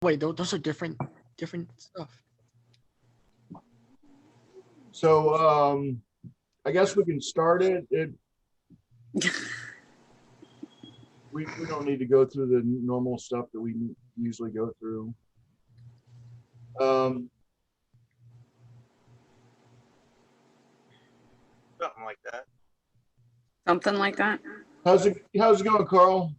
Wait, those are different stuff. So I guess we can start it. We don't need to go through the normal stuff that we usually go through. Something like that. Something like that. How's it going, Carl?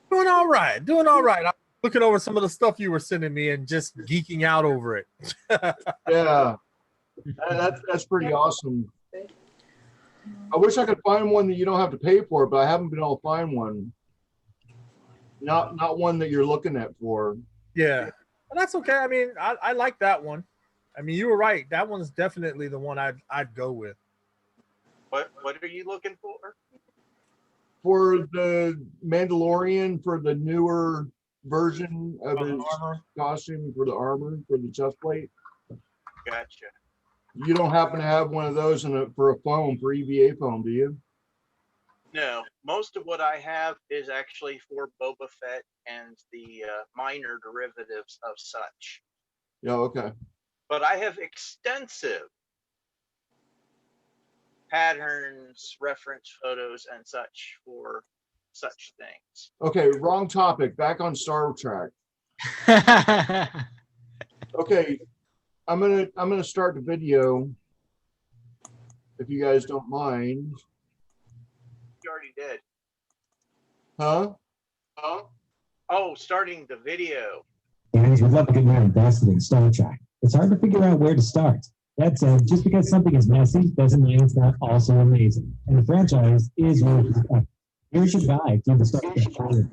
Doing all right. I'm looking over some of the stuff you were sending me and just geeking out over it. Yeah, that's pretty awesome. I wish I could find one that you don't have to pay for, but I haven't been able to find one. Not one that you're looking at for. Yeah, and that's okay. I mean, I like that one. I mean, you were right. That one's definitely the one I'd go with. What are you looking for? For the Mandalorian, for the newer version of his costume, for the armor, for the chest plate. Gotcha. You don't happen to have one of those for a foam, for EVA foam, do you? No, most of what I have is actually for Boba Fett and the minor derivatives of such. Yeah, okay. But I have extensive patterns, reference photos, and such for such things. Okay, wrong topic. Back on Star Trek. Okay, I'm gonna start the video, if you guys don't mind. You already did. Huh? Oh, starting the video. Fans would love to get more invested in Star Trek. It's hard to figure out where to start. That said, just because something is messy doesn't mean it's not also amazing. And the franchise is worth respect. Here's your guide through the Star Trek trilogy.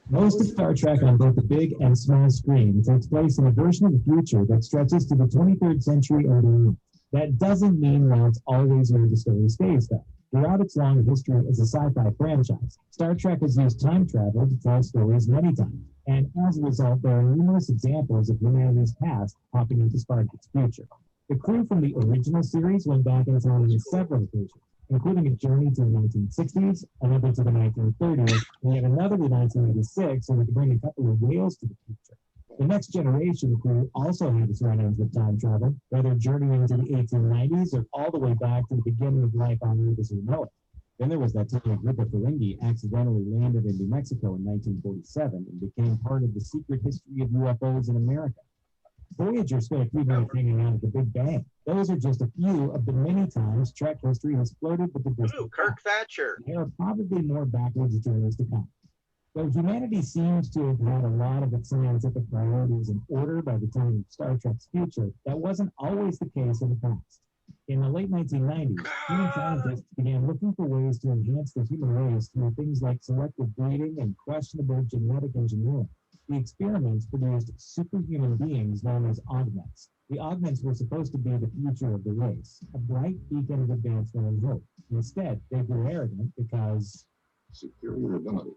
Most of Star Trek on both the big and small screen takes place in a version of the future that stretches to the 23rd century or beyond. That doesn't mean that's always where the story stays, though. Throughout its long history as a sci-fi franchise, Star Trek has used time travel to tell stories many times, and as a result, there are numerous examples of humanity's past popping into Spark's future. The crew from the original series went back in time on several occasions, including a journey to the 1960s, another to the 1930s, and yet another to 1986, so we could bring a couple of whales to the future. The Next Generation crew also had its run-ins with time travel, whether journeying to the 1890s or all the way back to the beginning of life on Earth as we know it. Then there was that time a group of Ferengi accidentally landed in New Mexico in 1947 and became part of the secret history of UFOs in America. Voyager spent a few minutes hanging out at the Big Bang. Those are just a few of the many times Trek history has flirted with the distant. Ooh, Kirk Thatcher. There are probably more backwards journeys to come. Though humanity seems to have had a lot of its scientific priorities in order by the time of Star Trek's future, that wasn't always the case in the past. In the late 1990s, human scientists began looking for ways to enhance the human race through things like selective breeding and questionable genetic engineering. The experiments produced superhuman beings known as augments. The augments were supposed to be the future of the race, a bright beacon of advancement and hope. Instead, they grew arrogant because superior ability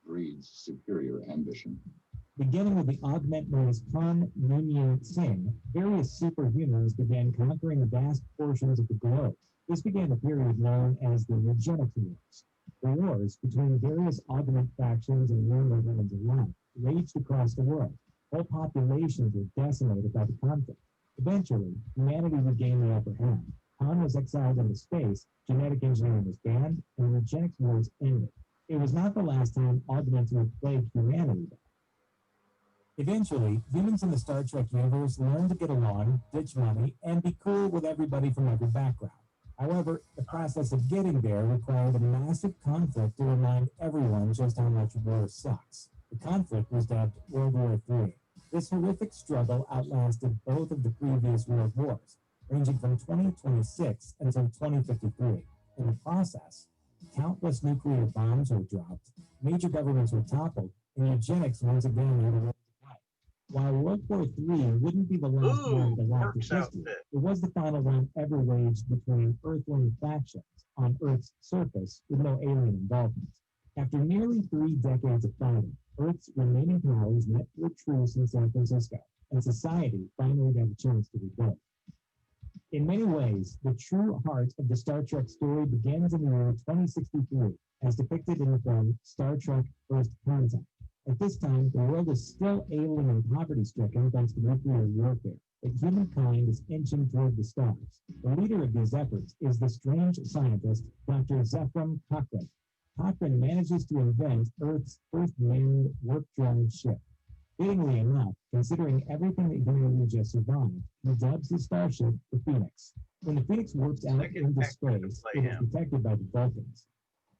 breeds superior ambition. Beginning with the augment known as Khan Noonien Singh, various superhumans began conquering vast portions of the globe. This began a period known as the Eugenic Wars. The wars between various augment factions and normal humans alike raged across the world. Whole populations were decimated by the conflict. Eventually, humanity regained the upper hand. Khan was exiled into space, genetic engineering was banned, and the eugenics wars ended. It was not the last time augments would plague humanity, though. Eventually, humans in the Star Trek universe learned to get along, ditch money, and be cool with everybody from every background. However, the process of getting there required a massive conflict to remind everyone just how much war sucks. The conflict was dubbed World War III. This horrific struggle outlasted both of the previous world wars, ranging from 2026 until 2053. In the process, countless nuclear bombs were dropped, major governments were toppled, and eugenics once again had a role to play. While World War III wouldn't be the last one to last in history, it was the final one ever waged between Earthling factions on Earth's surface with no alien involvement. After nearly 3 decades of fighting, Earth's remaining powers met for a truce in San Francisco, and society finally got a chance to rebuild. In many ways, the true heart of the Star Trek story begins in the year 2063, as depicted in the film Star Trek First Contact. At this time, the world is still alien and poverty-stricken thanks to nuclear warfare, but humankind is inching toward the stars. The leader of these efforts is the strange scientist, Dr. Zephram Cochrane. Cochrane manages to invent Earth's first manned warp-drive ship. Fittingly enough, considering everything that humanity just survived, he dubs his starship the Phoenix. When the Phoenix warps out Second into actor to space, play it is him. detected by the Vulcans.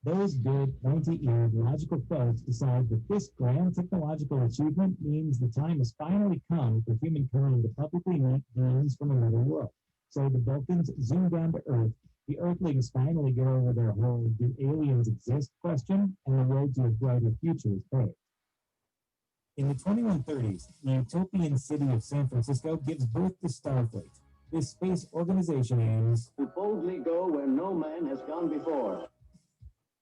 Those good, pointy-eared, logical folks decide that this grand technological achievement means the time has finally come for humankind to publicly meet beings from another world. So the Vulcans zoom down to Earth. The Earthlings finally get over their whole "do aliens exist" question, and the road to a brighter future is paved. In the 2130s, the utopian city of San Francisco gives birth to Starfleet. This space organization aims to boldly go where no man has gone before.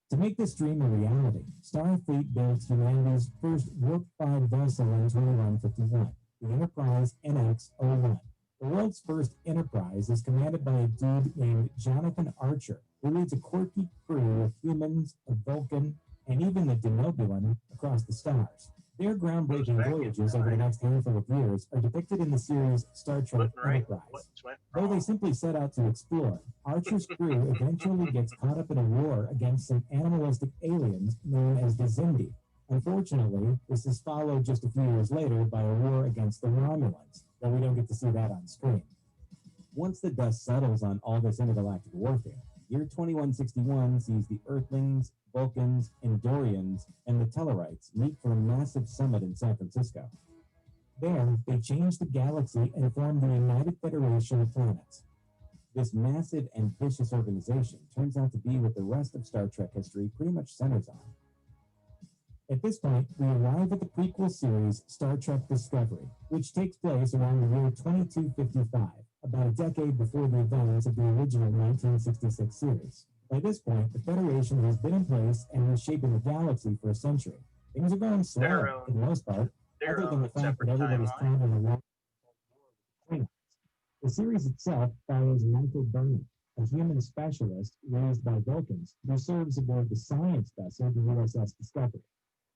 to make this dream a reality. Starfleet builds humanity's first warp-5 vessel in 2151, the Enterprise NX-01. The world's first Enterprise is commanded by a dude named Jonathan Archer, who leads a quirky crew of humans, a Vulcan, and even a Denobulan across the stars. Their groundbreaking voyages over the next handful of years are depicted in the series Star Trek Enterprise. Though they simply set out to explore, Archer's crew eventually gets caught up in a war against some animalistic aliens known as the Zindi. Unfortunately, this is followed just a few years later by a war against the Romulans, though we don't get to see that on screen. Once the dust settles on all this intergalactic warfare, year 2161 sees the Earthlings, Vulcans, Endorians, and the Tellarites meet for a massive summit in San Francisco. There, they change the galaxy and form the United Federation of Planets. This massive, ambitious organization turns out to be what the rest of Star Trek history pretty much centers on. At this point, we arrive at the prequel series Star Trek Discovery, which takes place around the year 2255, about a decade before the events of the original 1966 series. By this point, the Federation has been in place and is shaping the galaxy for a century. Things are going slow, for the most part, other than the fact that everybody's caught in a long war. The series itself follows Michael Burnham, a human specialist raised by Vulcans, who serves aboard the science vessel, the USS Discovery.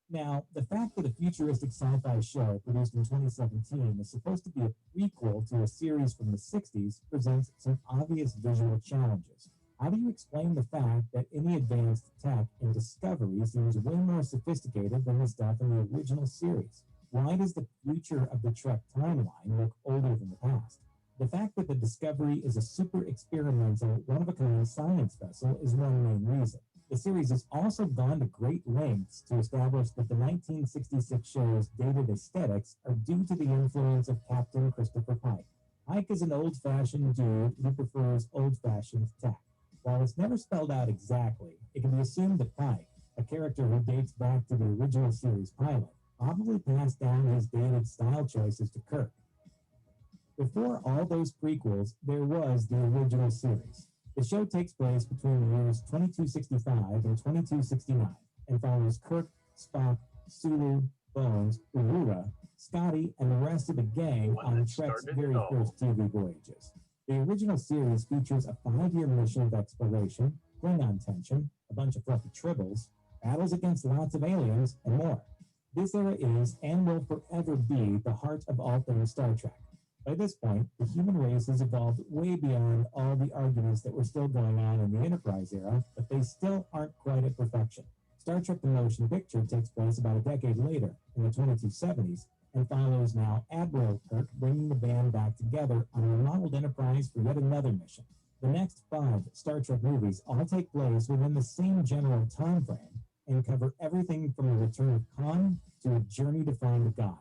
Now, the fact that a futuristic sci-fi show produced in 2017 is supposed to be a prequel to a series from the 60s presents some obvious visual challenges. How do you explain the fact that any advanced tech in Discovery seems way more sophisticated than the stuff in the original series? Why does the future of the Trek timeline look older than the past? The fact that the Discovery is a super experimental, one-of-a-kind science vessel is one main reason. The series has also gone to great lengths to establish that the 1966 show's dated aesthetics are due to the influence of Captain Christopher Pike. Pike is an old-fashioned dude who prefers old-fashioned tech. While it's never spelled out exactly, it can be assumed that Pike, a character who dates back to the original series pilot, probably passed down his dated style choices to Kirk. Before all those prequels, there was the original series. The show takes place between the years 2265 and 2269 and follows Kirk, Spock, Sulu, Bones, Uhura, Scotty, and the rest of the gang on Trek's very first TV voyages. The original series features a 5-year mission of exploration, Klingon tension, a bunch of fluffy tribbles, battles against lots of aliens, and more. This era is and will forever be the heart of all things Star Trek. By this point, the human race has evolved way beyond all the arguments that were still going on in the Enterprise era, but they still aren't quite at perfection. Star Trek the Motion Picture takes place about a decade later, in the 2270s, and follows now Admiral Kirk bringing the band back together on a remodeled Enterprise for yet another mission. The next 5 Star Trek movies all take place within the same general time frame and cover everything from the return of Khan to a journey to find God.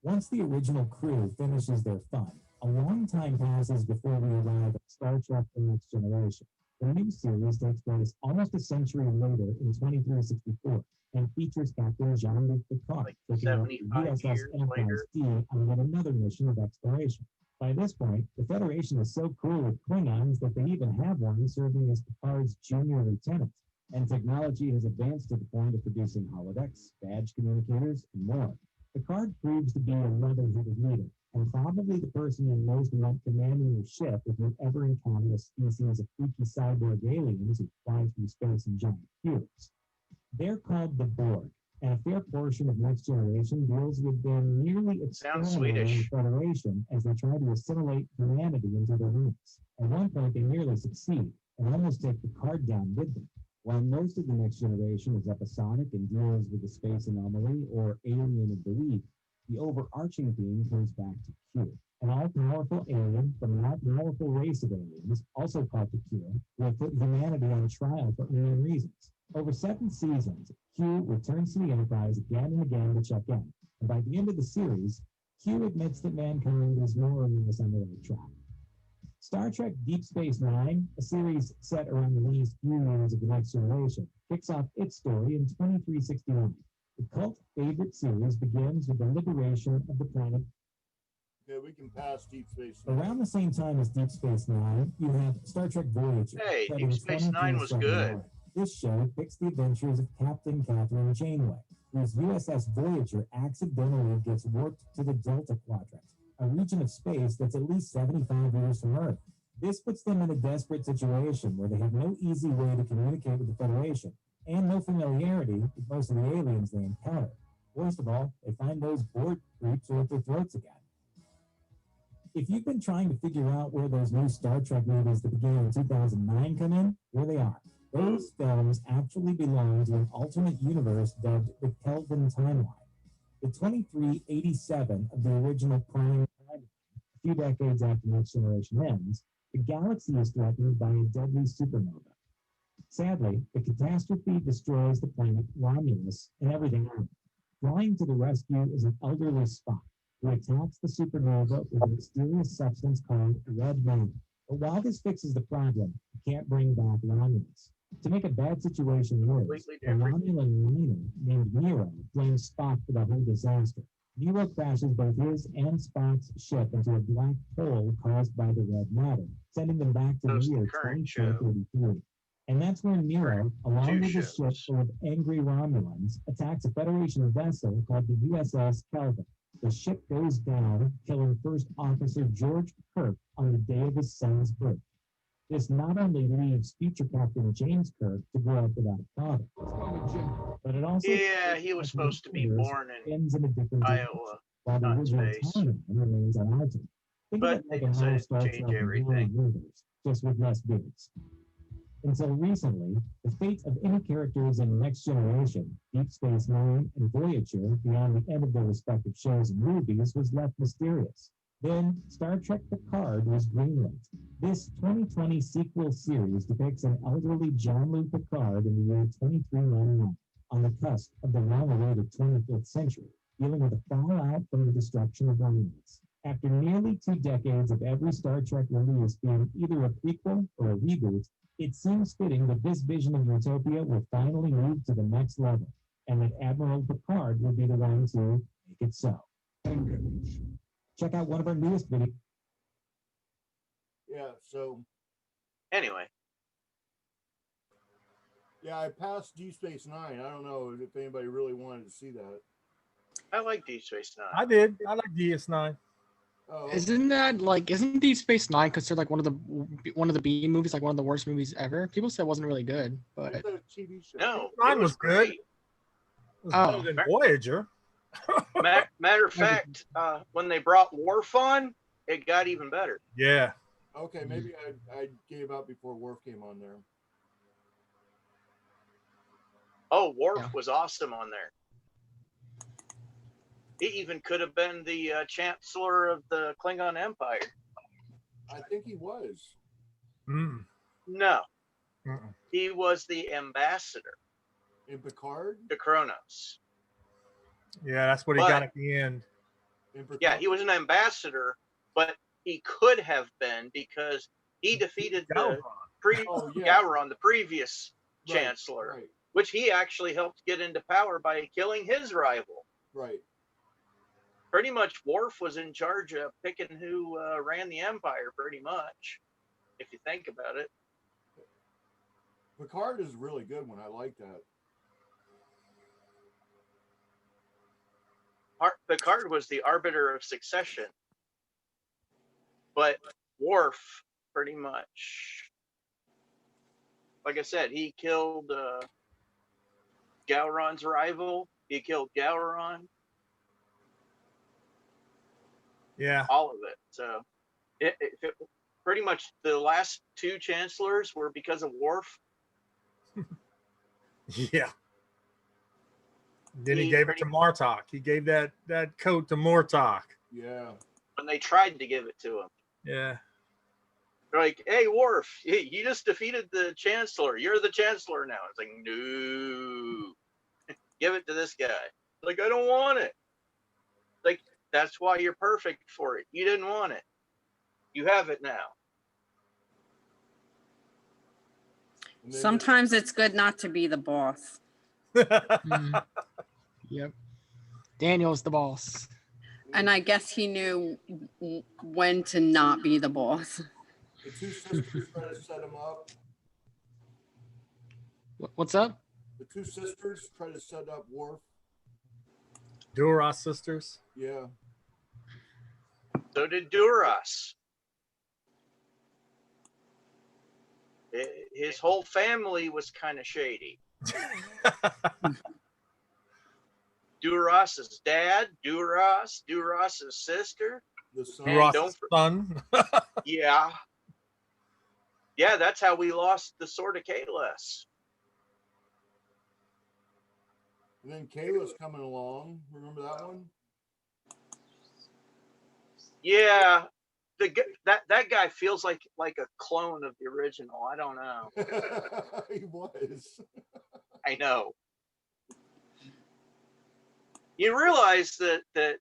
Once the original crew finishes their fun, a long time passes before we arrive at Star Trek The Next Generation. The new series takes place almost a century later in 2364 and features Captain Jean-Luc Picard taking over the USS Enterprise D on yet another mission of exploration. By this point, the Federation is so cool with Klingons that they even have one serving as Picard's junior lieutenant. And technology has advanced to the point of producing holodecks, badge communicators, and more. Picard proves to be a level-headed leader, and probably the person you most want commanding your ship if you ever encounter a species of freaky cyborg aliens who fly through space in giant cubes. They're called the Borg, And a fair portion of Next Generation deals with them nearly Sounds exterminating the Swedish. Federation as they try to assimilate humanity into their ranks. At one point, they nearly succeed and almost take the card down with them. While most of the Next Generation is episodic and deals with the space anomaly or alien of the week, the overarching theme comes back to Q, an all-powerful alien from an all-powerful race of aliens, also called the Q, who have put humanity on trial for unknown reasons. Over 7 seasons, Q returns to the Enterprise again and again to check in, and by the end of the series, Q admits that mankind is more or less on the right track. Star Trek Deep Space Nine, a series set around the last few years of the Next Generation, kicks off its story in 2361. The cult favorite series begins with the liberation of the planet. Okay, we can pass Deep Space Nine. Around the same time as Deep Space Nine, you have Star Trek Voyager. Hey, set Deep in Space Nine was 2371. good. This show picks the adventures of Captain Catherine Janeway, whose USS Voyager accidentally gets warped to the Delta Quadrant, a region of space that's at least 75 years from Earth. This puts them in a desperate situation where they have no easy way to communicate with the Federation and no familiarity with most of the aliens they encounter. Worst of all, they find those board creeps are at their throats again. If you've been trying to figure out where those new Star Trek movies that began in 2009 come in, here they are. Those films actually belong to an alternate universe dubbed the Kelvin Timeline. The 2387 of the original Prime Timeline, a few decades after Next Generation ends, the galaxy is threatened by a deadly supernova. Sadly, the catastrophe destroys the planet Romulus and everything on it. Flying to the rescue is an elderly Spock who attacks the supernova with a mysterious substance called red matter. But while this fixes the problem, it can't bring back Romulus. To make a bad situation worse, Completely a different. Romulan miner named Nero blames Spock for the whole disaster. Nero crashes both his and Spock's ship into a black hole caused by the red matter, sending them back to the Those the year current show. 2333. And that's where Nero, along Two with his ship shows. full of angry Romulans, attacks a Federation vessel called the USS Kelvin. The ship goes down, killing First Officer George Kirk on the day of his son's birth. This not only leaves future Captain James Kirk to grow up without a father, but it also Yeah, he was supposed to be born in ends in a different Iowa, universe, while the not original space. timeline remains unaltered. Think But of it like they a model decided to Star change Trek everything. universe, just with less dudes. Until recently, the fate of any characters in Next Generation, Deep Space Nine, and Voyager beyond the end of their respective shows and movies was left mysterious. Then, Star Trek Picard was greenlit. This 2020 sequel series depicts an elderly Jean-Luc Picard in the year 2399, on the cusp of the long-awaited 25th century, dealing with the fallout from the destruction of Romulus. After nearly 2 decades of every Star Trek release being either a prequel or a reboot, it seems fitting that this vision of utopia will finally move to the next level, and that Admiral Picard will be the one to make it so. Check out one of our newest videos. Yeah, so Anyway, yeah, I passed Deep Space Nine. I don't know if anybody really wanted to see that. I like Deep Space Nine. I did. I like DS9. Oh, Isn't Deep Space Nine considered like one of the B movies, like one of the worst movies ever? People said it wasn't really good, but it's a TV show. No, Mine it was good. great. It was Oh. better than Voyager. Matter of fact, when they brought Worf on, it got even better. Yeah. Okay, maybe I gave up before Worf came on there. Oh, Worf Yeah. was awesome on there. He even could have been the Chancellor of the Klingon Empire. I think he was. Mm. No, Mm-mm. he was the ambassador In Picard? to Kronos. Yeah, that's what he But- got at the end. In Picard? Yeah, he was an ambassador, but he could have been because he defeated the Galvan. Oh, yeah. Gowron, the previous Right, chancellor, Right, which he actually helped get into power by killing his rival. right. Pretty much, Worf was in charge of picking who ran the empire. Pretty much, if you think about it. Picard is a really good one. I like that. Picard was the arbiter of succession, but Worf, pretty much, like I said, he killed Gowron's rival He killed Gowron. Yeah. All of it. So pretty much the last two chancellors were because of Worf. Yeah. Then he gave it to Martok. He gave that coat to Martok. Yeah. When they tried to give it to him. Yeah. They're like, hey, Worf, you just defeated the Chancellor. You're the Chancellor now. It's like, no. Give it to this guy. Like, I don't want it. Like, that's why you're perfect for it. You didn't want it. You have it now. Sometimes it's good not to be the boss. Mm. Yep. Daniel's the boss. And I guess he knew when to not be the boss. The two sisters try to set him up. What's up? The two sisters try to set up Worf. Duras sisters. Yeah. So did Duras. His whole family was kind of shady. Duras's dad, Duras's sister. The son. Duras's son. Yeah. Yeah, that's how we lost the Sword of Kahless. And then Kayla's coming along. Remember that one? Yeah. That guy feels like a clone of the original. I don't know. He was. I know. You realize that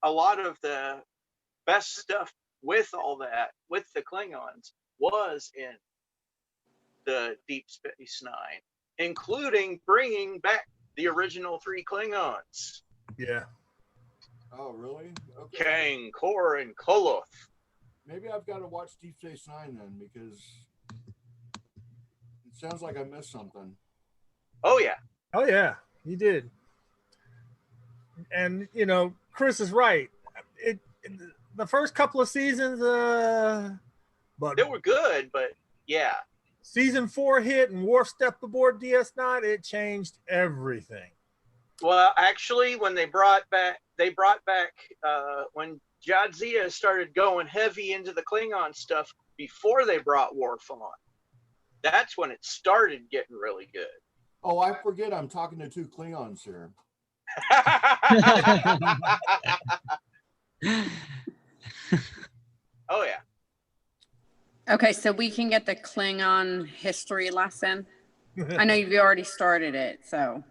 a lot of the best stuff with all that, with the Klingons, was in the Deep Space Nine, including bringing back the original 3 Klingons. Yeah. Oh, really? Okay. Kang, Kor, and Koloth. Maybe I've got to watch Deep Space Nine then, because it sounds like I missed something. Oh, yeah. Oh, yeah. He did. And, Chris is right. The first couple of seasons, but They were good, but yeah. Season 4 hit and Worf stepped aboard DS9, it changed everything. Well, actually, when they brought back when Jadzia started going heavy into the Klingon stuff before they brought Worf on. That's when it started getting really good. Oh, I forget I'm talking to 2 Klingons here. Oh, yeah. Okay, so we can get the Klingon history lesson. I know you've already started it, so.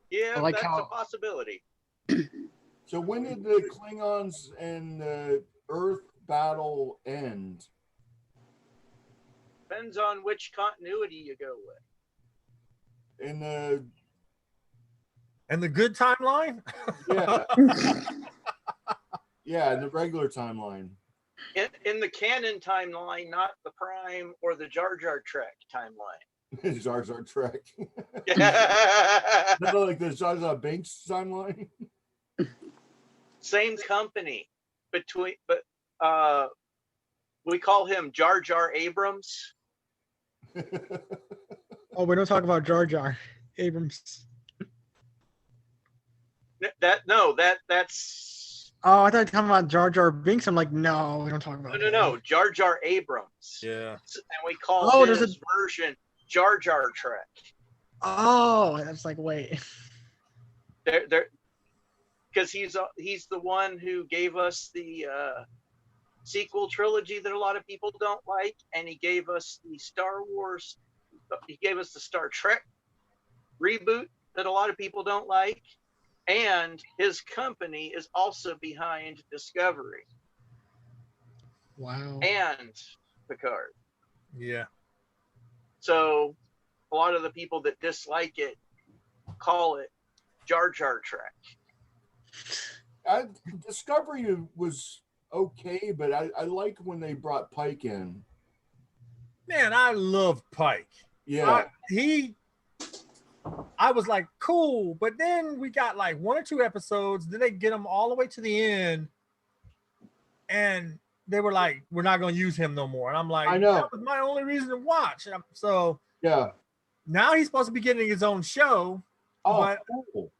Yeah, like that's how- a possibility. So when did the Klingons and the Earth battle end? Depends on which continuity you go with. In the And the good timeline? yeah, yeah, in the regular timeline. In the canon timeline, not the Prime or the Jar Jar Trek timeline. Jar Jar Trek. Yeah. Not like the Jar Jar Binks timeline. Same company, but we call him Jar Jar Abrams. Oh, we don't talk about Jar Jar Abrams. That's Oh, I thought you were talking about Jar Jar Binks. I'm like, no, we don't talk about no, Jar Jar Abrams. Yeah. And we call there's his version Jar Jar Trek. Oh, I was like, wait. They're because he's the one who gave us the sequel trilogy that a lot of people don't like, and he gave us the Star Wars, he gave us the Star Trek reboot that a lot of people don't like, and his company is also behind Discovery Wow. and Picard. Yeah. So a lot of the people that dislike it call it Jar Jar Trek. Discovery was okay, but I like when they brought Pike in. Man, I love Pike. Yeah. I was like, cool, but then we got like 1 or 2 episodes, then they get him all the way to the end, and they were like, we're not going to use him no more. And I'm like, I know. that was my only reason to watch. So Yeah. Now he's supposed to be getting his own show, Oh, but cool.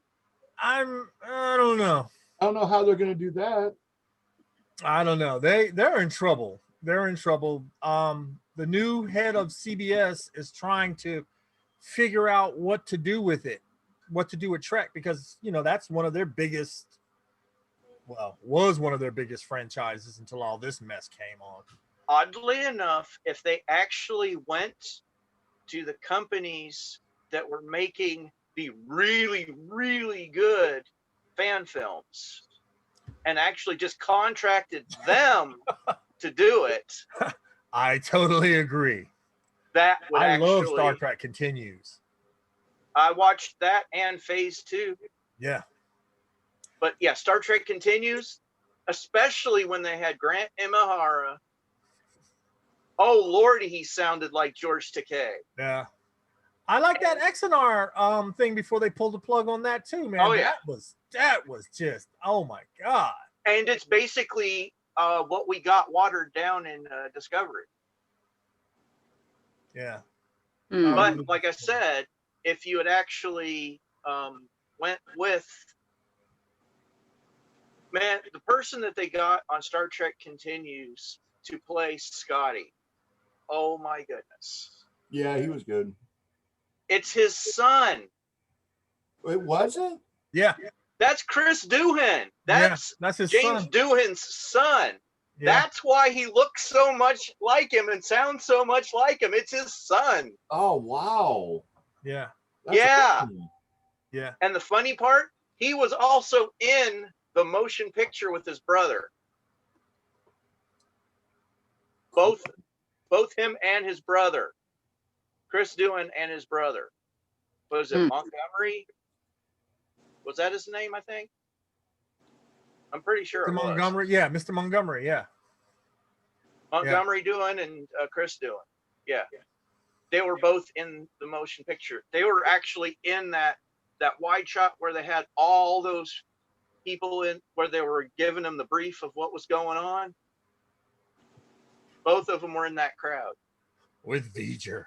I don't know. I don't know how they're going to do that. I don't know. They're in trouble. They're in trouble. The new head of CBS is trying to figure out what to do with it, what to do with Trek, because that's one of their biggest. Well, was one of their biggest franchises until all this mess came on. Oddly enough, if they actually went to the companies that were making the really, really good fan films and actually just contracted them to do it, I totally agree. that would I actually. love Star Trek Continues. I watched that and Phase 2. Yeah. But yeah, Star Trek Continues, especially when they had Grant Imahara. Oh Lordy, he sounded like George Takei. Yeah. I like that XNR thing before they pulled the plug on that too, man. Oh, yeah. That was just, oh my God. And it's basically what we got watered down in Discovery. Yeah. But like I said, if you had actually went with, man, the person that they got on Star Trek Continues to play Scotty, oh my goodness. Yeah, he was good. It's his son. It wasn't? Yeah. That's Chris Doohan. That's his James son. Doohan's son. Yeah. That's why he looks so much like him and sounds so much like him. It's his son. Oh, wow. Yeah. That's Yeah. awesome. Yeah. And the funny part, he was also in the motion picture with his brother. Both him and his brother. Chris Doohan and his brother. Was it Montgomery? Was that his name, I think? I'm pretty sure Mr. it was. Montgomery. Yeah, Mr. Montgomery. Yeah. Montgomery Doohan and Chris Doohan. Yeah. They were both in the motion picture. They were actually in that wide shot where they had all those people in, where they were giving them the brief of what was going on. Both of them were in that crowd. With V'ger.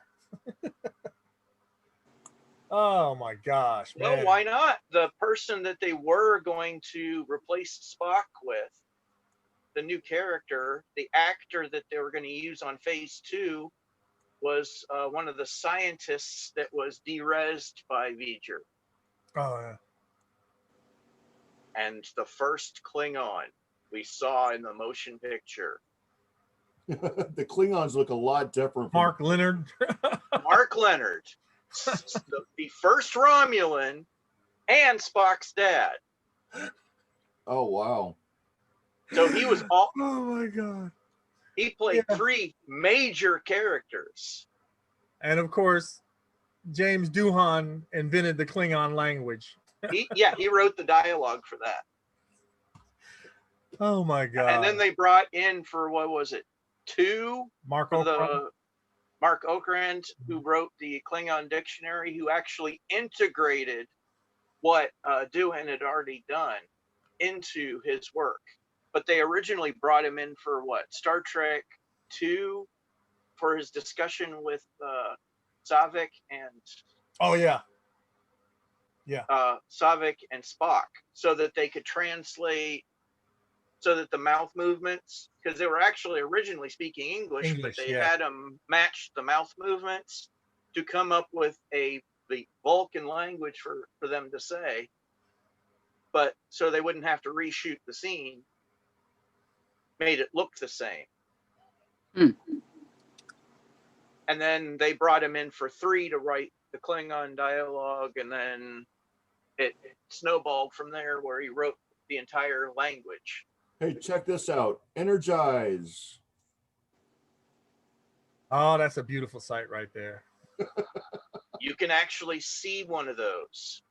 Oh my gosh, man. Well, why not? The person that they were going to replace Spock with, the new character, the actor that they were going to use on Phase 2 was one of the scientists that was de-resed by V'ger. Oh, yeah. And the first Klingon we saw in the motion picture. The Klingons look a lot different. Mark Leonard. Mark Leonard. The first Romulan and Spock's dad. Oh, wow. So he was all. Oh my God. He played 3 major characters. And of course, James Doohan invented the Klingon language. He wrote the dialogue for that. Oh my God. And then they brought in for, what was it, 2? Mark Okrand, who wrote the Klingon dictionary, who actually integrated what Doohan had already done into his work. But they originally brought him in for what? Star Trek 2 for his discussion with Saavik and Saavik and Spock, so that they could translate, so that the mouth movements, because they were actually originally speaking English, but they had them match the mouth movements to come up with the Vulcan language for them to say, but so they wouldn't have to reshoot the scene, made it look the same. And then they brought him in for 3 to write the Klingon dialogue, and then it snowballed from there, where he wrote the entire language. Hey, check this out. Energize. Oh, that's a beautiful sight right there. You can actually see one of those.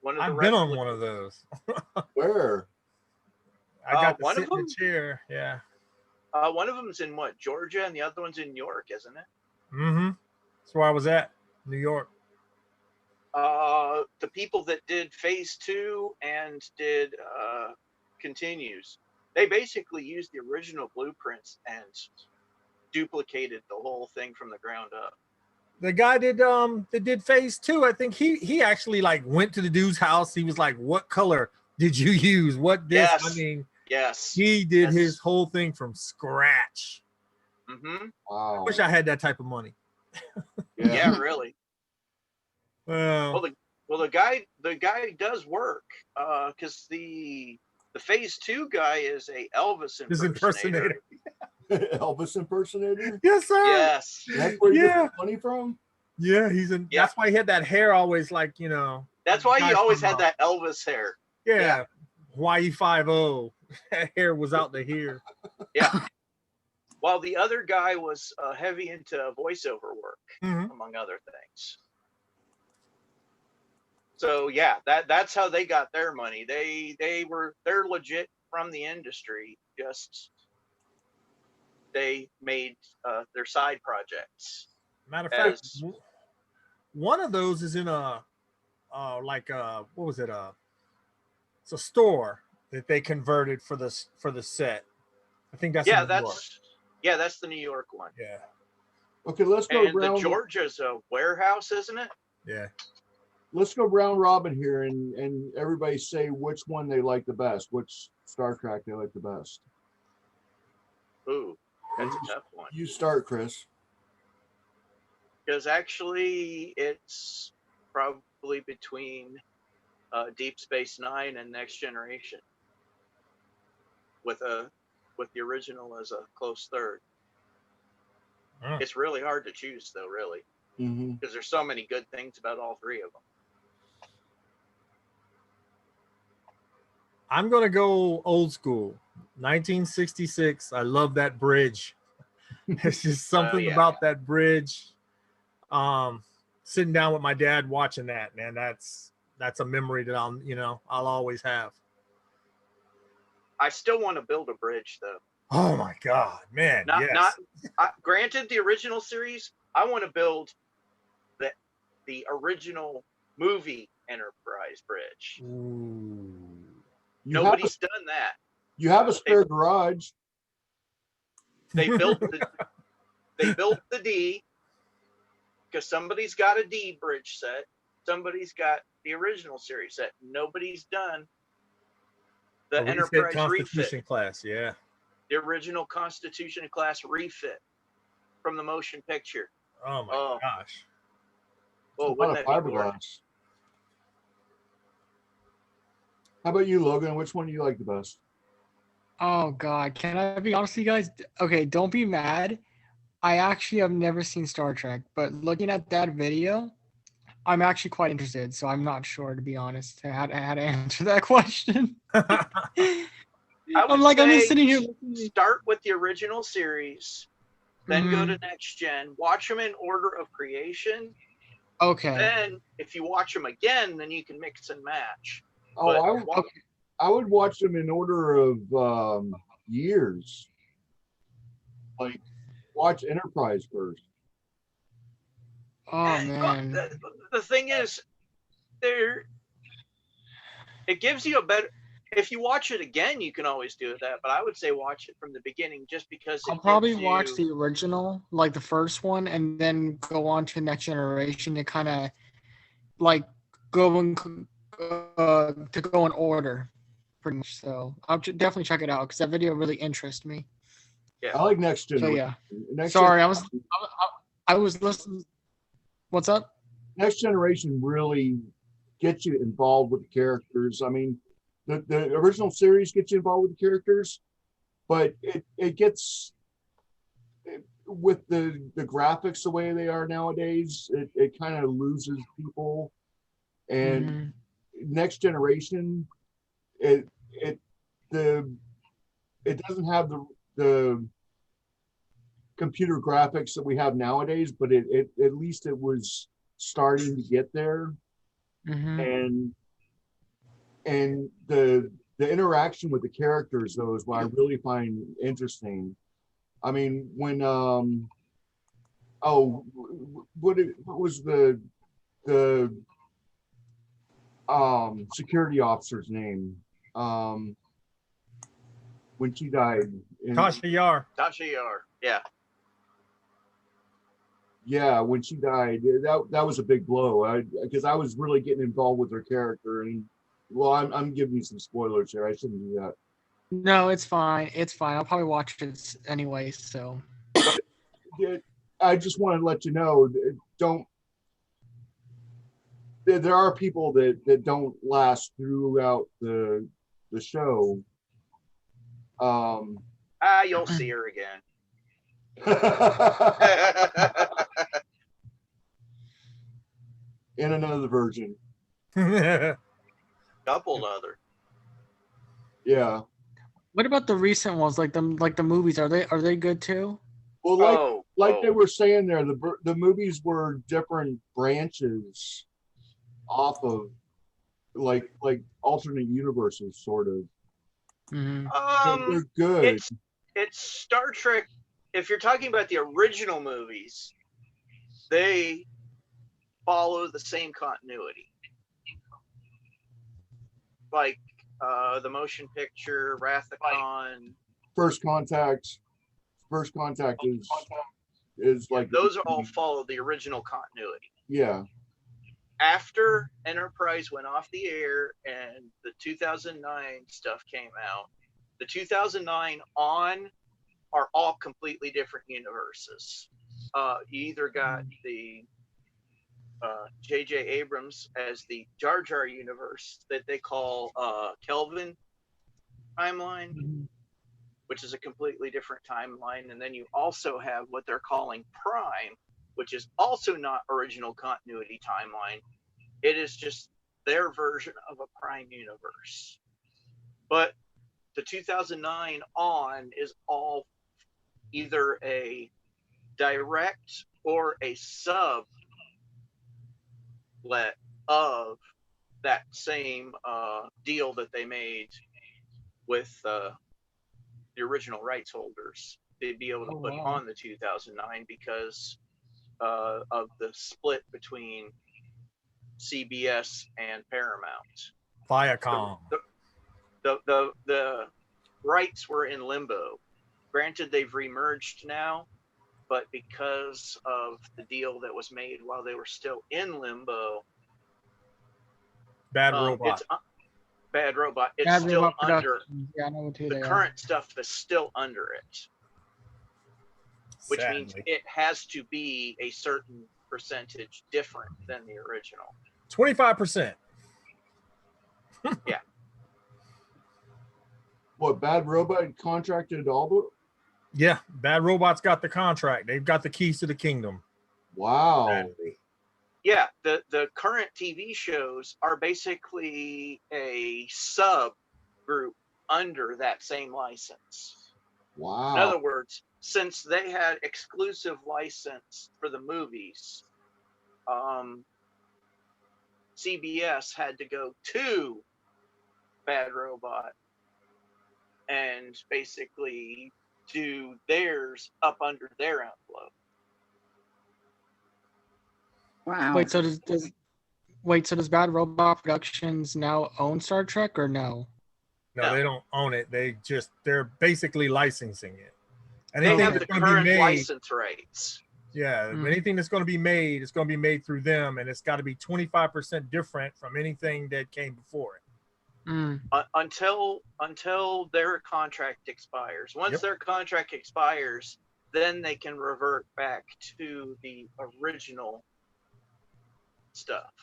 I've been on one of those. Where? I got to one sit of in them? the chair. Yeah. One of them's in what, Georgia, and the other one's in New York, isn't it? Mm-hmm. That's where I was at, New York. The people that did Phase 2 and did Continues, they basically used the original blueprints and duplicated the whole thing from the ground up. The guy that did phase 2, I think he actually like went to the dude's house. He was like, "What color did you use? What this?" Yes. I mean, Yes. he did Yes. his whole thing from scratch. Mm-hmm. I Wow. wish I had that type of money. Yeah, really. Well, The guy does work. Because the phase 2 guy is a Elvis his impersonator. impersonator. Elvis impersonator. Yes, sir. Yes. That's where you Yeah. get the money from. Yeah, he's in. Yeah. That's why he had that hair always like, That's why he guy always from, had that Elvis hair. Yeah. YE50. That hair was out to here. Yeah. While the other guy was heavy into voiceover work, Mhm. among other things. So yeah, that's how they got their money. They're legit from the industry. Just they made their side projects. Matter of fact, As one of those is in a what was it? It's a store that they converted for the set. I think that's in New York. that's the New York one. Yeah. Okay, let's go And the round. Georgia's a warehouse, isn't it? Yeah. Let's go round robin here, and everybody say which one they like the best. Which Star Trek they like the best. Ooh, that's a tough one. You start, Chris. Because actually, it's probably between Deep Space Nine and Next Generation, with the original as a close third. It's really hard to choose, though, really, because there's so many good things about all three of them. I'm gonna go old school, 1966. I love that bridge. It's just something about that bridge. Sitting down with my dad watching that, man, that's a memory that I'll always have. I still want to build a bridge, though. Oh my God, man! Granted, the original series, I want to build the original movie Enterprise bridge. Ooh. Nobody's done that. You have a spare garage. They built the D, because somebody's got a D bridge set. Somebody's got the original series set. Nobody's done the Enterprise Constitution refit. class, yeah. The original Constitution class refit from the motion picture. Oh my gosh. Oh, wouldn't that be fiberglass. How about you, Logan? Which one do you like the best? Oh God, can I be honest with you guys? Okay, don't be mad. I actually have never seen Star Trek, but looking at that video, I'm actually quite interested. So I'm not sure, to be honest, how to answer that question. I'm just sitting here. Start with the original series, then go to Next Gen. Watch them in order of creation. Okay. Then, if you watch them again, then you can mix and match. Oh, I would watch them in order of years. Like, watch Enterprise first. Oh man. The thing is, it gives you a better. If you watch it again, you can always do that. But I would say watch it from the beginning, just because I'll probably watch the original, like the first one, and then go on to Next Generation to kind of like go in order, pretty much. So I'll definitely check it out because that video really interests me. Yeah, I like Next Gen. So yeah. Next Sorry, I was listening. What's up? Next Generation really gets you involved with the characters. I mean, the original series gets you involved with the characters, but it gets with the graphics the way they are nowadays, it kind of loses people. And Next Generation, it doesn't have the computer graphics that we have nowadays, but it at least it was starting to get there. And the interaction with the characters, though, is what I really find interesting. I mean, when what was the security officer's name when she died? Tasha Yar. Tasha Yar, yeah. Yeah, when she died, that was a big blow. Because I was really getting involved with her character, and well, I'm giving you some spoilers here. I shouldn't do that. No, it's fine. It's fine. I'll probably watch it anyway. So I just want to let you know, don't. There are people that don't last throughout the show. You'll see her again. In another version. Couple other. Yeah. what about the recent ones, like the movies? Are they good too? Well, like they were saying there, the movies were different branches off of like alternate universes, sort of. Mm-hmm. They're good. It's Star Trek. If you're talking about the original movies, they follow the same continuity. Like the motion picture, Wrath of Khan. First Contact is like those are all follow the original continuity. Yeah. After Enterprise went off the air and the 2009 stuff came out, the 2009 on are all completely different universes. You either got the J.J. Abrams as the Jar Jar universe that they call Kelvin timeline, which is a completely different timeline. And then you also have what they're calling Prime, which is also not original continuity timeline. It is just their version of a Prime universe. But the 2009 on is all either a direct or a sublet of that same deal that they made with the original rights holders. They'd be able to put on the 2009 because of the split between CBS and Paramount. Viacom. The rights were in limbo. Granted, they've remerged now, but because of the deal that was made while they were still in limbo, Bad Robot. Bad Robot. It's Bad still Robot under. Yeah, I know what the current stuff is still under it, which means it has to be a certain percentage different than the original. 25%. Yeah. What, Bad Robot contracted all the? Yeah, Bad Robot's got the contract. They've got the keys to the kingdom. Wow. Exactly. Yeah, the current TV shows are basically a sub group under that same license. Wow. In other words, since they had exclusive license for the movies, CBS had to go to Bad Robot and basically do theirs up under their envelope. Wow. Wait, so does Bad Robot Productions now own Star Trek or no? No, they don't own it. They're basically licensing it. They have the current license rights. Yeah, anything that's going to be made, it's going to be made through them, and it's got to be 25% different from anything that came before it. Until their contract expires. Once their contract expires, then they can revert back to the original stuff.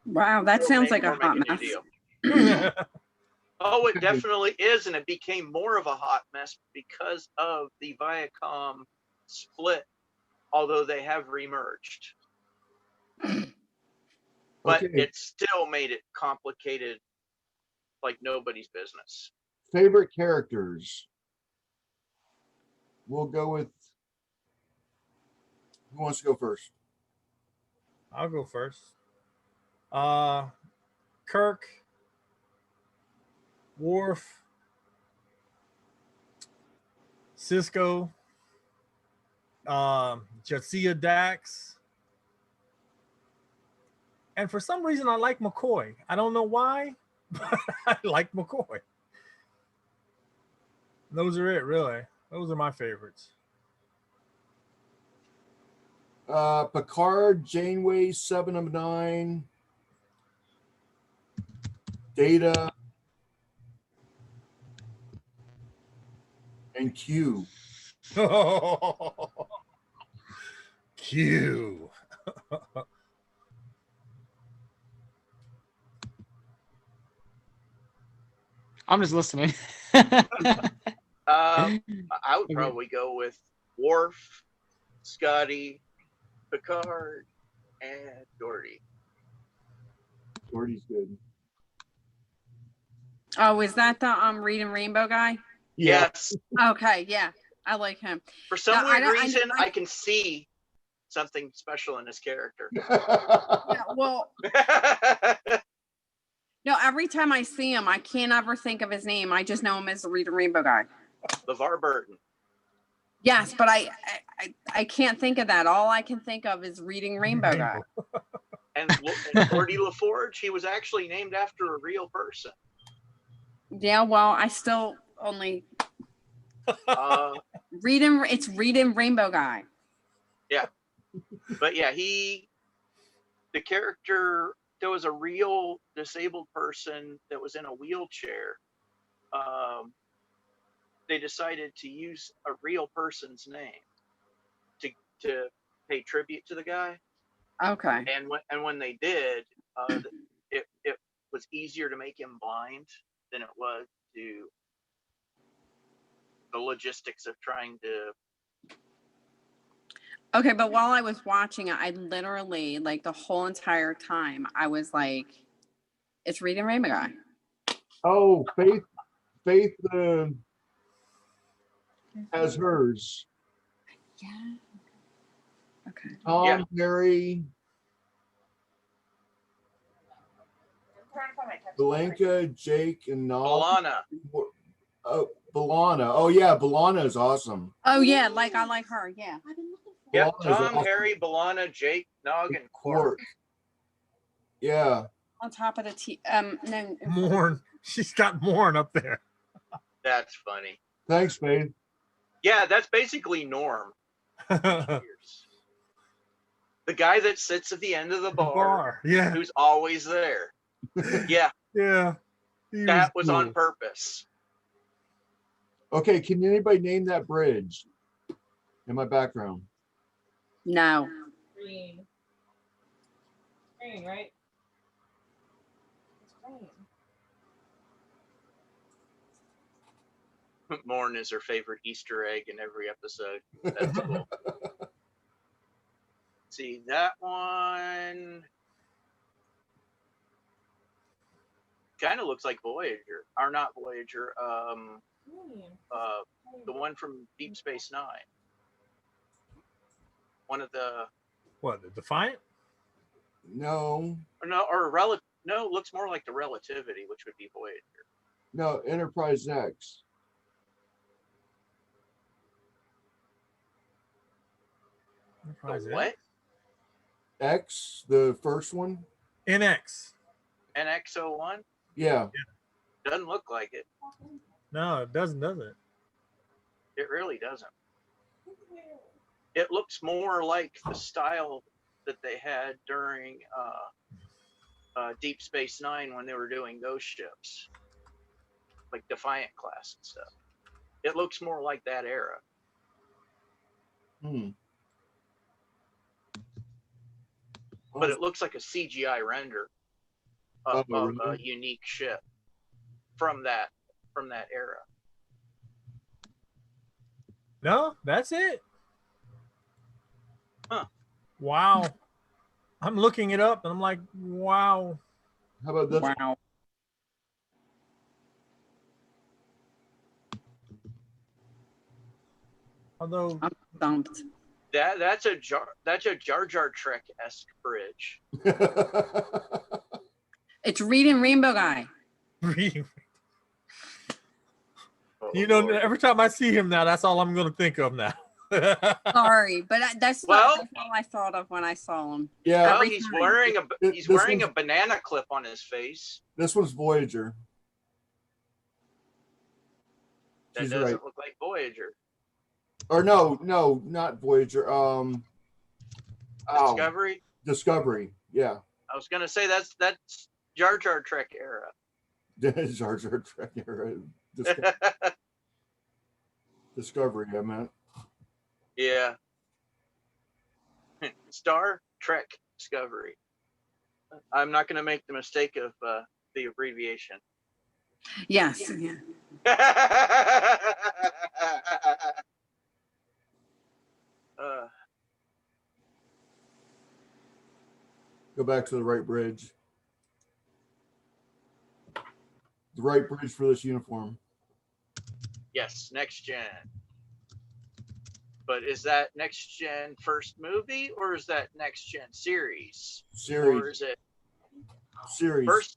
Wow, that sounds like a hot mess. Oh, it definitely is, and it became more of a hot mess because of the Viacom split, although they have remerged. But it still made it complicated like nobody's business. Favorite characters? We'll go with, who wants to go first? I'll go first. Kirk, Worf, Cisco, Jadzia Dax, and for some reason I like McCoy. I don't know why, but I like McCoy. Those are it, really. Those are my favorites. Picard, Janeway, 7 of 9, Data, and Q. Q. I'm just listening. I would Okay. probably go with Worf, Scotty, Picard, and Geordi. Geordi's good. Oh, is that the Reading Rainbow guy? Yeah. Yes. Okay, yeah, I like him. For some No, I weird don't- I- reason, I- I can see something special in his character. Yeah, well, no, every time I see him, I can't ever think of his name. I just know him as the Reading Rainbow guy. LeVar Burton. Yes, but I can't think of that. All I can think of is Reading Rainbow guy. And Geordi LaForge, he was actually named after a real person. Yeah, well, I still only Uh, it's Reading Rainbow guy. but yeah, the character, there was a real disabled person that was in a wheelchair. They decided to use a real person's name to pay tribute to the guy. Okay. And when they did, it was easier to make him blind than it was to the logistics of trying to. Okay, but while I was watching it, I literally, like, the whole entire time, I was like, it's Reading Rainbow guy. Oh, Faith has hers. Yeah. Okay. Tom, Yeah. Mary, Blanca, Jake, and Nala. Alana. Oh, Balana. Oh yeah, Balana is awesome. Oh yeah, like I like her. Yeah. Yep, Balana's Tom, awesome. Harry, Balana, Jake, Nog, and Quark. Yeah. On top of the no. Morn. She's got Morn up there. That's funny. Thanks, Faith. Yeah, that's basically Norm. The guy that sits at the end of the bar, Yeah. who's always there. Yeah, Yeah. He that was cool. on purpose. Okay, can anybody name that bridge in my background? No. Green. Green, right? It's green. Morn is her favorite Easter egg in every episode. That's cool. See, that one kind of looks like Voyager, or not Voyager. Green. The one from Deep Space Nine. One of the What, the Defiant? No, no, looks more like the Relativity, which would be Voyager. no, Enterprise X. Enterprise The what? X, the first one. NX. NX-01? Yeah. Doesn't look like it. No, it doesn't, does it? It really doesn't. It looks more like the style that they had during Deep Space Nine when they were doing those ships, like Defiant class and stuff. It looks more like that era. But it looks like a CGI render of a unique ship from that era. No, that's it. Huh. Wow. I'm looking it up and I'm like, wow. How about this? Wow. Although I'm stumped. That's a Jar Jar Trek-esque bridge. It's Reading Rainbow guy. reading, Oh, you know, Lord. every time I see him now, that's all I'm going to think of now. Sorry, but that's Well- that's all I thought of when I saw him. Yeah, Well, every he's time. wearing This a one's- banana clip on his face. this one's Voyager. That She's doesn't right. look like Voyager. Or no, not Voyager. Oh, Discovery. Discovery. Yeah. I was gonna say that's Jar Jar Trek era. Jar Jar Trek era. Discovery, I meant. Yeah. Star Trek Discovery. I'm not gonna make the mistake of the abbreviation. Yes. Yeah. Go back to the right bridge. The right bridge for this uniform. Yes, next gen. But is that next gen first movie or is that next gen series? Or Series. is it Series.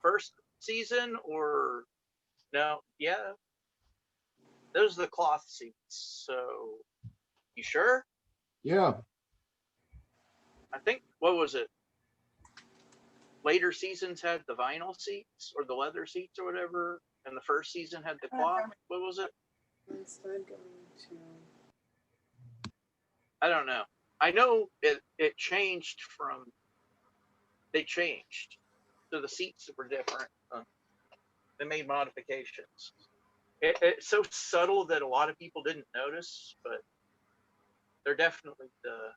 first season or no? Yeah. Those are the cloth seats. So you sure? Yeah. I think what was it? Later seasons had the vinyl seats or the leather seats or whatever, and the first season had the cloth. What was it? Instead going to. I don't know. I know it changed from. They changed, so the seats were different. They made modifications. It's so subtle that a lot of people didn't notice, but they're definitely the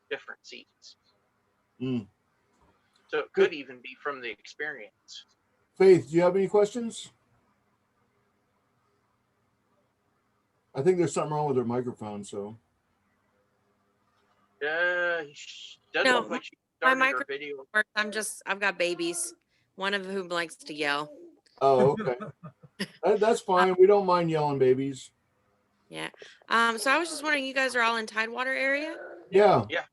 different seats. Mm. So it could even be from the experience. Faith, do you have any questions? I think there's something wrong with her microphone, so. Doesn't No, look like she my started her video. works. I've got babies, one of whom likes to yell. Oh, okay. That's fine. We don't mind yelling babies. Yeah. So I was just wondering, you guys are all in Tidewater area? Yeah. Yeah.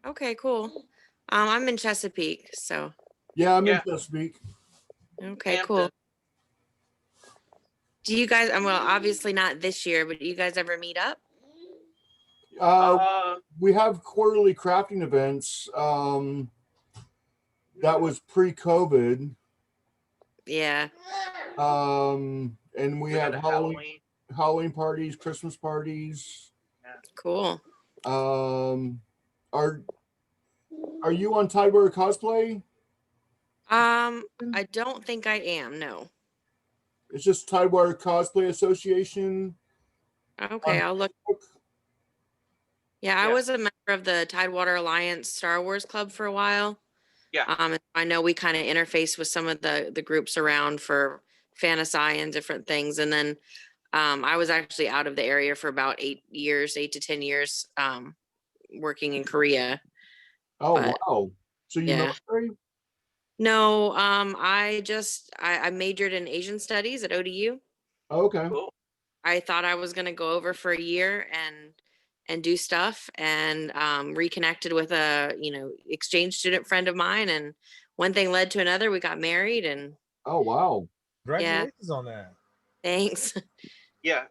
Okay, cool. I'm in Chesapeake, so. Yeah, I'm in Chesapeake. Okay, cool. Do you guys, well, obviously not this year, but do you guys ever meet up? We have quarterly crafting events. That was pre-COVID. Yeah. And we had Halloween parties, Christmas parties. Yeah. Cool. Are you on Tidewater Cosplay? I don't think I am. No. It's just Tidewater Cosplay Association. Okay, I'll look. Yeah, I was a member of the Tidewater Alliance Star Wars Club for a while. Yeah. I know we kind of interface with some of the groups around for Fantasy and different things. And then I was actually out of the area for about 8 to 10 years, working in Korea. Oh, wow. So you military? No, I majored in Asian studies at ODU. Okay. Cool. I thought I was going to go over for a year and do stuff, and reconnected with a, exchange student friend of mine, and one thing led to another. We got married, and oh, wow. Congratulations on that. Thanks. Yeah.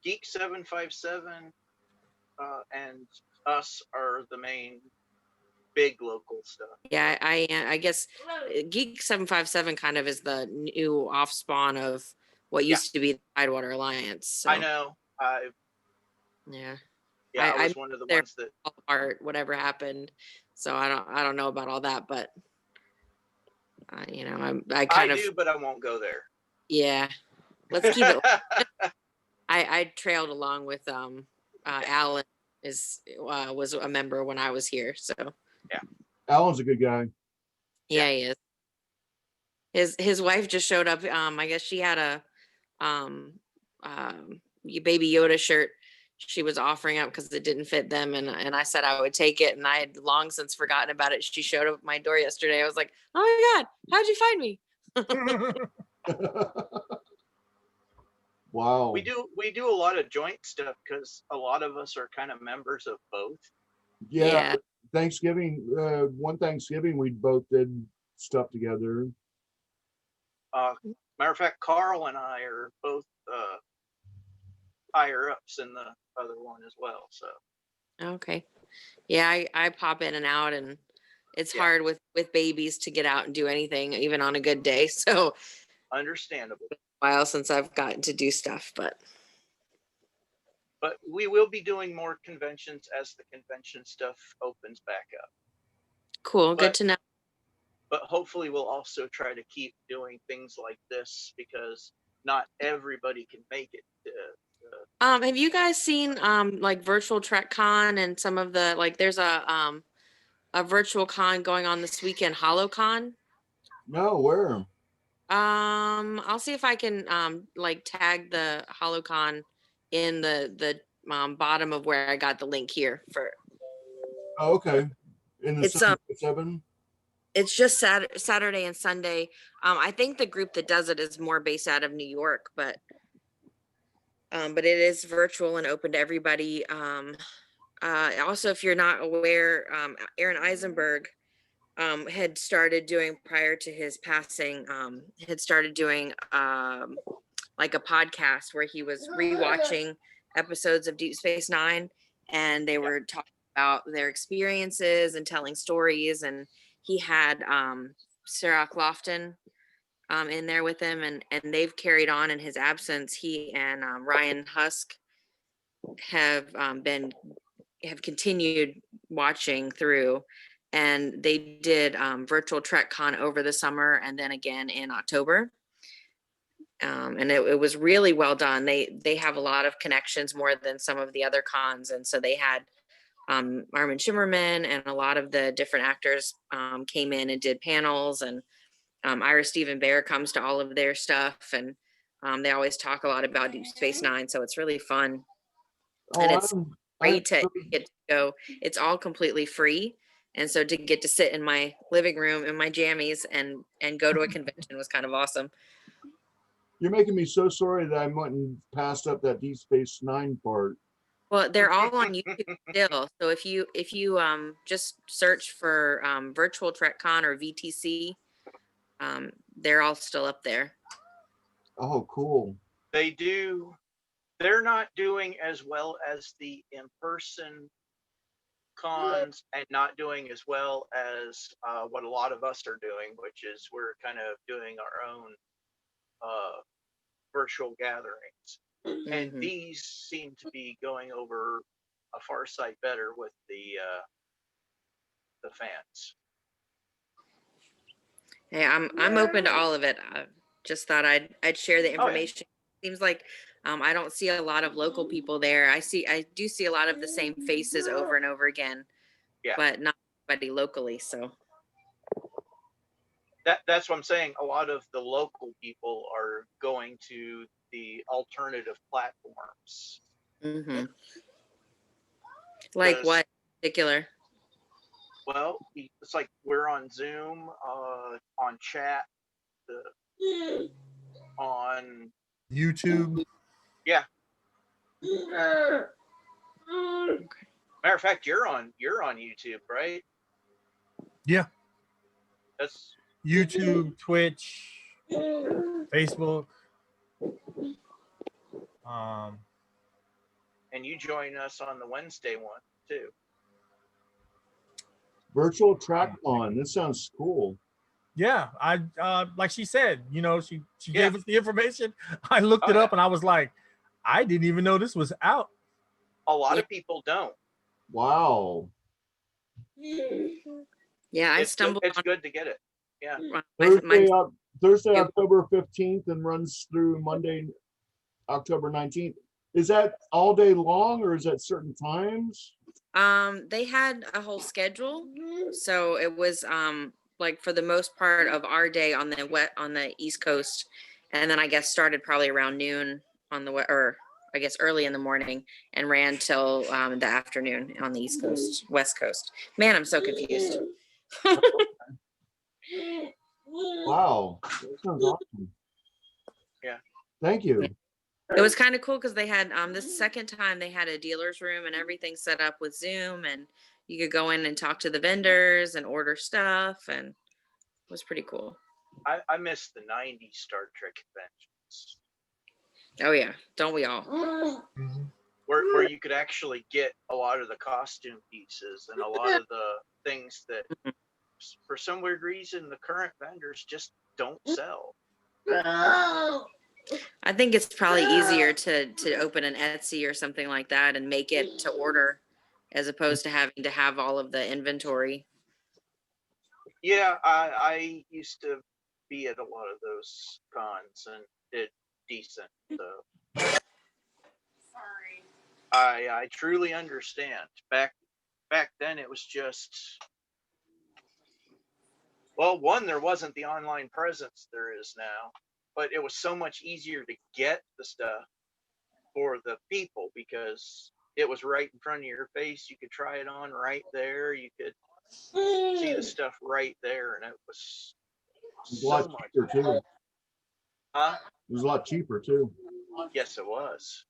Geek 757 and us are the main big local stuff. Yeah, I guess Geek 757 kind of is the new offspawn of what used to be the Tidewater Alliance. So. I know. Yeah. Yeah, I was one of the ones that fall apart, whatever happened. So I don't know about all that, but I do, but I won't go there. Yeah. Let's keep it. I trailed along with Alan was a member when I was here. So yeah. Alan's a good guy. Yeah, he is. His wife just showed up. I guess she had a Baby Yoda shirt she was offering up because it didn't fit them, and I said I would take it, and I had long since forgotten about it. She showed up at my door yesterday. I was like, oh my God, how'd you find me? Wow. We do a lot of joint stuff because a lot of us are kind of members of both. Yeah. Thanksgiving, one Thanksgiving we both did stuff together. Matter of fact, Carl and I are both higher ups in the other one as well. So okay. Yeah, I pop in and out, and it's hard with babies to get out and do anything, even on a good day. So understandable. A while since I've gotten to do stuff, but But we will be doing more conventions as the convention stuff opens back up. Cool. Good But to know. but hopefully we'll also try to keep doing things like this because not everybody can make it. Have you guys seen like virtual Trek Con and some of the like? There's a virtual con going on this weekend, HoloCon. No, where? I'll see if I can like tag the HoloCon in the bottom of where I got the link here for. Oh, okay. In the It's 7. it's just Saturday and Sunday. I think the group that does it is more based out of New York, but it is virtual and open to everybody. Also, if you're not aware, Aaron Eisenberg had started doing prior to his passing, had started doing like a podcast where he was rewatching episodes of Deep Space Nine, and they were talking about their experiences and telling stories. And he had Sarah Lofton in there with him, and they've carried on in his absence. He and Ryan Husk have continued watching through, and they did virtual TrekCon over the summer and then again in October. And it was really well done. They have a lot of connections, more than some of the other cons, and so they had Armin Shimmerman and a lot of the different actors came in and did panels, and Ira Stephen Bear comes to all of their stuff, and they always talk a lot about Deep Space Nine, so it's really fun. And it's great to get to go. It's all completely free, and so to get to sit in my living room in my jammies and go to a convention was kind of awesome. You're making me so sorry that I went and passed up that Deep Space Nine part. Well, they're all on YouTube still. So if you just search for virtual TrekCon or VTC, they're all still up there. Oh, cool. They're not doing as well as the in-person cons and not doing as well as what a lot of us are doing, which is we're kind of doing our own virtual gatherings. Mm-hmm. And these seem to be going over a far sight better with the fans. Hey, I'm open to all of it. I just thought I'd share the information. Oh, yeah. Seems like I don't see a lot of local people there. I do see a lot of the same faces over and over again, but not anybody locally. So that's what I'm saying. A lot of the local people are going to the alternative platforms. Mm-hmm. Like what in particular? Well, it's like we're on Zoom, on chat, on YouTube. Yeah. Matter of fact, you're on YouTube, right? Yeah. That's YouTube, Twitch, Facebook. And you join us on the Wednesday one too. Virtual TrekCon. This sounds cool. Yeah, I like she said, she gave us the information. I looked it up and I was like, I didn't even know this was out. A lot of people don't. Wow. Yeah, I stumbled. It's good to get it. Yeah. Thursday, October 15th and runs through Monday, October 19th. Is that all day long or is that certain times? They had a whole schedule. So it was like for the most part of our day on the East Coast, and then I guess started probably around noon on or I guess early in the morning and ran till the afternoon on the East Coast, West Coast. Man, I'm so confused. Wow, that sounds awesome. Yeah. Thank you. It was kind of cool because they had this second time they had a dealer's room and everything set up with Zoom, and you could go in and talk to the vendors and order stuff, and it was pretty cool. I miss the 90s Star Trek conventions. Oh yeah, don't we all? Where you could actually get a lot of the costume pieces and a lot of the things that for some weird reason the current vendors just don't sell. I think it's probably easier to open an Etsy or something like that and make it to order as opposed to having to have all of the inventory. Yeah, I used to be at a lot of those cons and did decent. So Sorry. I truly understand. Back then it was just, well, one, there wasn't the online presence there is now, but it was so much easier to get the stuff for the people because it was right in front of your face. You could try it on right there. You could see the stuff right there, and it was It was a lot so much cheaper too. Huh? It was a lot cheaper too. Yes, it was.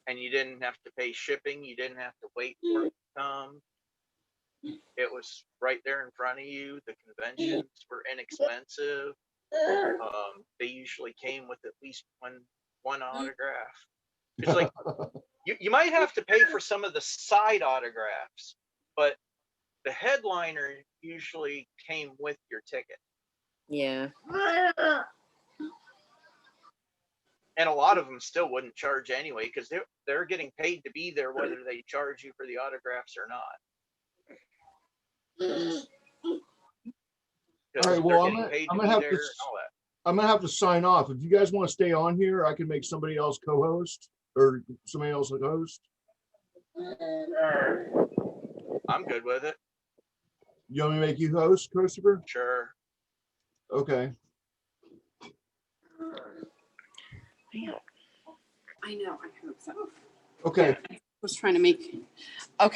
And you didn't have to pay shipping. You didn't have to wait for it to come. It was right there in front of you. The conventions were inexpensive. They usually came with at least one autograph. It's like you might have to pay for some of the side autographs, but the headliner usually came with your ticket. Yeah. And a lot of them still wouldn't charge anyway because they're getting paid to be there whether they charge you for the autographs or not. All right, well, I'm gonna have to. All that. I'm gonna have to sign off. If you guys want to stay on here, I can make somebody else co-host or somebody else a host. I'm good with it. You want me to make you host, Christopher? Sure. Okay. I know. I hope so. Okay. I was trying to make. Okay.